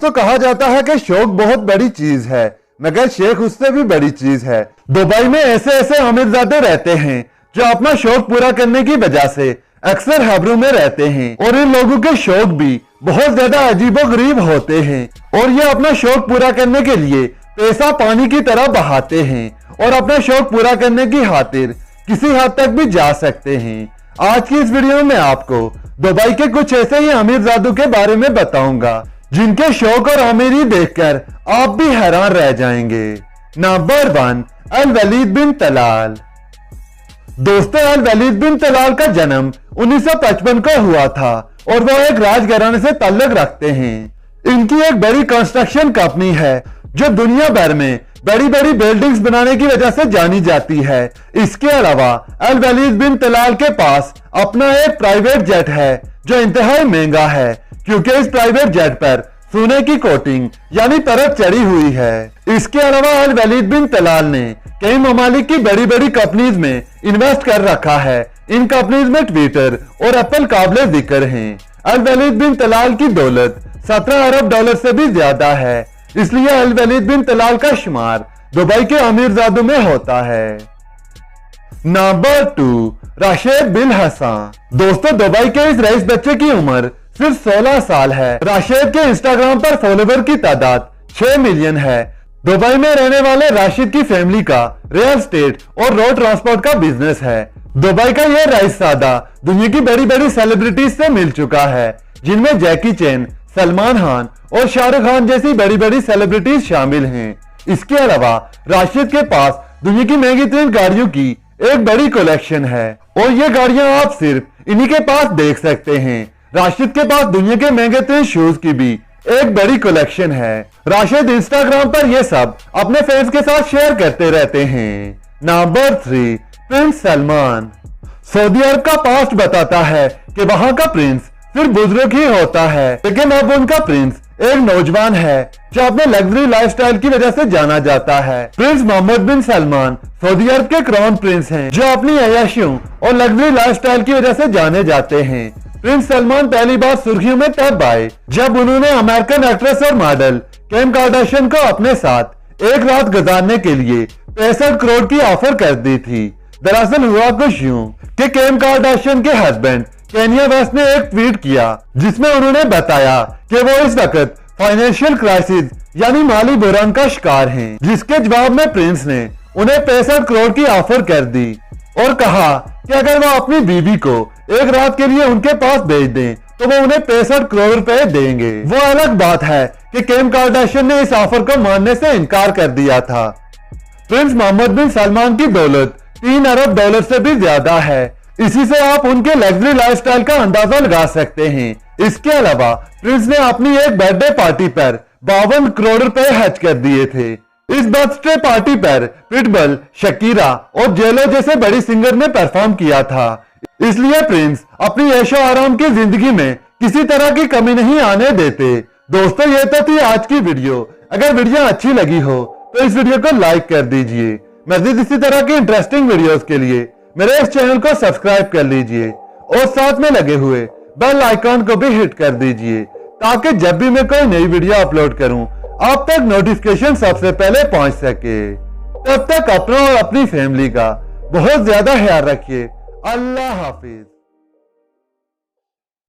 दोस्तों कहा जाता है कि शौक बहुत बड़ी चीज है, मगर शेख उससे भी बड़ी चीज है। दुबई में ऐसे ऐसे अमीरजादे रहते हैं जो अपना शौक पूरा करने की वजह से अक्सर हबरों में रहते हैं, और इन लोगों के शौक भी बहुत ज्यादा अजीबो गरीब होते हैं, और ये अपना शौक पूरा करने के लिए पैसा पानी की तरह बहाते हैं और अपना शौक पूरा करने की खातिर किसी हद तक भी जा सकते हैं। आज की इस वीडियो में मैं आपको दुबई के कुछ ऐसे ही अमीरजादों के बारे में बताऊंगा जिनके शौक और अमीरी देखकर आप भी हैरान रह जाएंगे। नंबर 1, अल वलीद बिन तलाल। दोस्तों, अल वलीद बिन तलाल का जन्म 1955 को हुआ था और वो एक राजघराने से ताल्लुक रखते हैं। इनकी एक बड़ी कंस्ट्रक्शन कंपनी है जो दुनिया भर में बड़ी बड़ी बिल्डिंग्स बनाने की वजह से जानी जाती है। इसके अलावा अल वलीद बिन तलाल के पास अपना एक प्राइवेट जेट है जो इंतहाई महंगा है, क्योंकि इस प्राइवेट जेट पर सोने की कोटिंग यानी परत चढ़ी हुई है। इसके अलावा अल वलीद बिन तलाल ने कई ममालिक की बड़ी बड़ी कंपनीज में इन्वेस्ट कर रखा है। इन कंपनीज में ट्विटर और एप्पल काबिले जिक्र हैं। अल वलीद बिन तलाल की दौलत 17 अरब डॉलर से भी ज्यादा है, इसलिए अल वलीद बिन तलाल का शुमार दुबई के अमीरजादों में होता है। नंबर 2, राशिद बिन हसन। दोस्तों, दुबई के इस रईस बच्चे की उम्र सिर्फ 16 साल है। राशिद के इंस्टाग्राम पर फॉलोवर की तादाद 6 मिलियन है। दुबई में रहने वाले राशिद की फैमिली का रियल एस्टेट और रोड ट्रांसपोर्ट का बिजनेस है। दुबई का यह रईसजादा दुनिया की बड़ी बड़ी सेलिब्रिटीज से मिल चुका है, जिनमें जैकी चैन, सलमान खान और शाहरुख खान जैसी बड़ी बड़ी सेलिब्रिटीज शामिल हैं। इसके अलावा राशिद के पास दुनिया की महंगी तरीन गाड़ियों की एक बड़ी कलेक्शन है, और ये गाड़ियां आप सिर्फ इन्हीं के पास देख सकते हैं। राशिद के पास दुनिया के महंगे तरीन शूज की भी एक बड़ी कलेक्शन है। राशिद इंस्टाग्राम पर ये सब अपने फैंस के साथ शेयर करते रहते हैं। Number 3, Prince Salman. सऊदी अरब का पास्ट बताता है कि वहां का प्रिंस सिर्फ बुजुर्ग ही होता है, लेकिन अब उनका प्रिंस एक नौजवान है जो अपने लग्जरी लाइफस्टाइल की वजह से जाना जाता है। प्रिंस मोहम्मद बिन सलमान सऊदी अरब के क्राउन प्रिंस हैं, जो अपनी अय्याशियों और लग्जरी लाइफस्टाइल की वजह से जाने जाते हैं। प्रिंस सलमान पहली बार सुर्खियों में तब आए जब उन्होंने अमेरिकन एक्ट्रेस और मॉडल किम कार्दाशियन को अपने साथ एक रात गुजारने के लिए 65 करोड़ की ऑफर कर दी थी। दरअसल हुआ कुछ यूं कि किम कार्दाशियन के हस्बैंड केन्या वेस्ट ने एक ट्वीट किया जिसमें उन्होंने बताया कि वो इस वक्त फाइनेंशियल क्राइसिस यानी माली बुरान का शिकार हैं, जिसके जवाब में प्रिंस ने उन्हें 65 करोड़ की ऑफर कर दी और कहा कि अगर वो अपनी बीवी को एक रात के लिए उनके पास भेज दें तो वो उन्हें 65 करोड़ रुपए देंगे। वो अलग बात है कि किम कार्दाशियन ने इस ऑफर को मानने से इनकार कर दिया था। प्रिंस मोहम्मद बिन सलमान की दौलत 3 अरब डॉलर से भी ज्यादा है। इसी से आप उनके लग्जरी लाइफस्टाइल का अंदाजा लगा सकते हैं। इसके अलावा प्रिंस ने अपनी एक बर्थडे पार्टी पर 52 करोड़ रुपए खर्च कर दिए थे। इस बर्थडे पार्टी पर पिटबुल, शकीरा और जेलो जैसे बड़ी सिंगर ने परफॉर्म किया था। इसलिए प्रिंस अपनी ऐशो आराम की जिंदगी में किसी तरह की कमी नहीं आने देते। दोस्तों, ये तो थी आज की वीडियो। अगर वीडियो अच्छी लगी हो तो इस वीडियो को लाइक कर दीजिए। मजीद इसी तरह की इंटरेस्टिंग वीडियोस के लिए मेरे इस चैनल को सब्सक्राइब कर लीजिए और साथ में लगे हुए बेल आइकॉन को भी हिट कर दीजिए, ताकि जब भी मैं कोई नई वीडियो अपलोड करूं आप तक नोटिफिकेशन सबसे पहले पहुंच सके। तब तक अपना और अपनी फैमिली का बहुत ज्यादा ख्याल रखिए। अल्लाह हाफिज।